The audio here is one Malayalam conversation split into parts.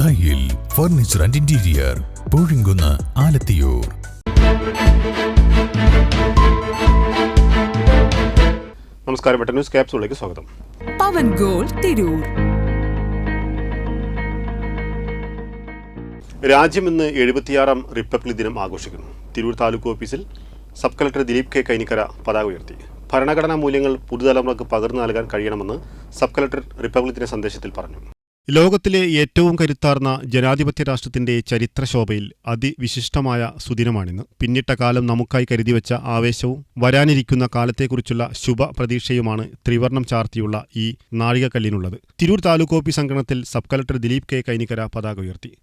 ദായിൽ furniture and interior, Poozhikkunnu, Alathiyur. നമസ്കാരം, വെട്ടർ ന്യൂസ് ക്യാപ്സൂളിലേക്ക് സ്വാഗതം. പവൻ ഗോൾ തിരൂർ. രാജ്യം ഇന്ന് 76ാം റിപ്പബ്ലിക് ദിനം ആഘോഷിക്കുന്നു. തിരൂർ താലൂക്ക് ഓഫീസിൽ sub collector Dileep K Kainikkara പതാക ഉയർത്തി. ഭരണഘടനാ മൂല്യങ്ങൾ പുതുതലമുറക്ക് പകർന്നു നൽകാൻ കഴിയണമെന്ന് സബ് കളക്ടർ റിപ്പബ്ലിക് ദിന സന്ദേശത്തിൽ പറഞ്ഞു. ലോകത്തിലെ ഏറ്റവും കരുത്താർന്ന ജനാധിപത്യ രാഷ്ട്രത്തിന്റെ ചരിത്രശോഭയിൽ അതിവിശിഷ്ടമായ സുദിനമാണിന്ന്. പിന്നിട്ട കാലം നമുക്കായി കരുതിവെച്ച ആവേശവും വരാനിരിക്കുന്ന കാലത്തെക്കുറിച്ചുള്ള ശുഭ പ്രതീക്ഷയുമാണ് ത്രിവർണം ചാർത്തിയുള്ള ഈ നാഴികക്കല്ലിനുള്ളത്. തിരൂർ താലൂക്ക് ഓഫീസ് അങ്കണത്തിൽ sub collector Dileep K Kainikkara പതാക ഉയർത്തി.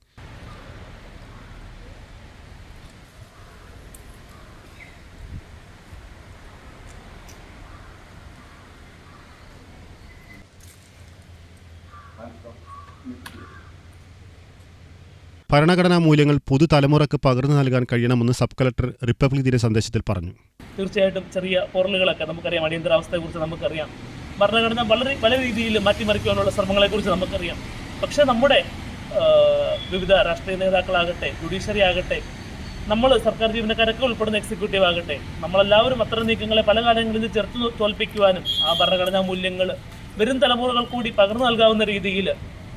ഭരണഘടനാ മൂല്യങ്ങൾ പുതുതലമുറക്ക് പകർന്നു നൽകാൻ കഴിയണമെന്ന് സബ് കളക്ടർ റിപ്പബ്ലിക് ദിന സന്ദേശത്തിൽ പറഞ്ഞു. തീർച്ചയായിട്ടും ചെറിയ പോറലുകളൊക്കെ നമുക്കറിയാം, അടിയന്തരാവസ്ഥയെക്കുറിച്ച് നമുക്കറിയാം, ഭരണഘടന പല രീതിയിൽ മാറ്റിമറിക്കാനുള്ള ശ്രമങ്ങളെക്കുറിച്ച് നമുക്കറിയാം. പക്ഷേ നമ്മുടെ വിവിധ രാഷ്ട്രീയ നേതാക്കളാകട്ടെ, ജുഡീഷ്യറി ആകട്ടെ, നമ്മൾ സർക്കാർ ജീവനക്കാരൊക്കെ ഉൾപ്പെടുന്ന എക്സിക്യൂട്ടീവ് ആകട്ടെ, നമ്മളെല്ലാവരും അത്തരം നീക്കങ്ങളെ പല കാലങ്ങളിൽ ചേർത്ത് തോൽപ്പിക്കുവാനും ആ ഭരണഘടനാ മൂല്യങ്ങൾ വരും തലമുറകൾ കൂടി പകർന്നു നൽകാവുന്ന രീതിയിൽ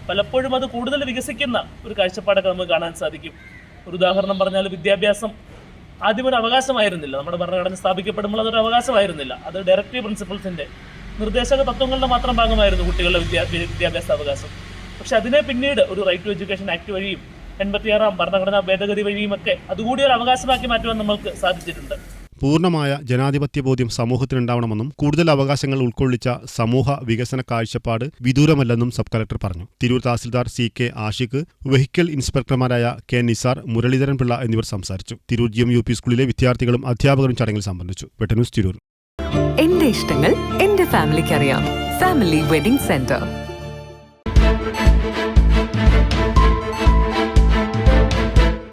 പലപ്പോഴും അത് കൂടുതൽ വികസിക്കുന്ന ഒരു കാഴ്ചപ്പാടൊക്കെ നമുക്ക് കാണാൻ സാധിക്കും. ഒരു ഉദാഹരണം പറഞ്ഞാൽ, വിദ്യാഭ്യാസം ആദ്യം ഒരു അവകാശമായിരുന്നില്ല. നമ്മുടെ ഭരണഘടന സ്ഥാപിക്കപ്പെടുമ്പോൾ അതൊരു അവകാശമായിരുന്നില്ല. അത് ഡയറക്റ്റീവ് പ്രിൻസിപ്പിൾസിൻ്റെ നിർദ്ദേശക തത്വങ്ങളുടെ മാത്രം ഭാഗമായിരുന്നു കുട്ടികളുടെ വിദ്യാഭ്യാസ അവകാശം. പക്ഷെ അതിനെ പിന്നീട് ഒരു റൈറ്റ് ടു എഡ്യൂക്കേഷൻ ആക്ട് വഴിയും 86ാം ഭരണഘടനാ ഭേദഗതി വഴിയുമൊക്കെ അതുകൂടി ഒരു അവകാശമാക്കി മാറ്റുവാൻ നമ്മൾക്ക് സാധിച്ചിട്ടുണ്ട്. പൂർണ്ണമായ ജനാധിപത്യ ബോധ്യം സമൂഹത്തിനുണ്ടാവണമെന്നും കൂടുതൽ അവകാശങ്ങൾ ഉൾക്കൊള്ളിച്ച സമൂഹ വികസന കാഴ്ചപ്പാട് വിദൂരമല്ലെന്നും സബ് കളക്ടർ പറഞ്ഞു. തിരൂർ തഹസിൽദാർ CK ആഷിഖ്, വെഹിക്കിൾ ഇൻസ്പെക്ടർമാരായ K നിസാർ, മുരളീധരൻ പിള്ള എന്നിവർ സംസാരിച്ചു. തിരൂർ GM UP സ്കൂളിലെ വിദ്യാർത്ഥികളും അധ്യാപകരും ചടങ്ങിൽ സംബന്ധിച്ചു. Butter news Tirur. എന്റെ ഇഷ്ടങ്ങൾ എന്റെ ഫാമിലിക്ക് അറിയാം. Family wedding centre.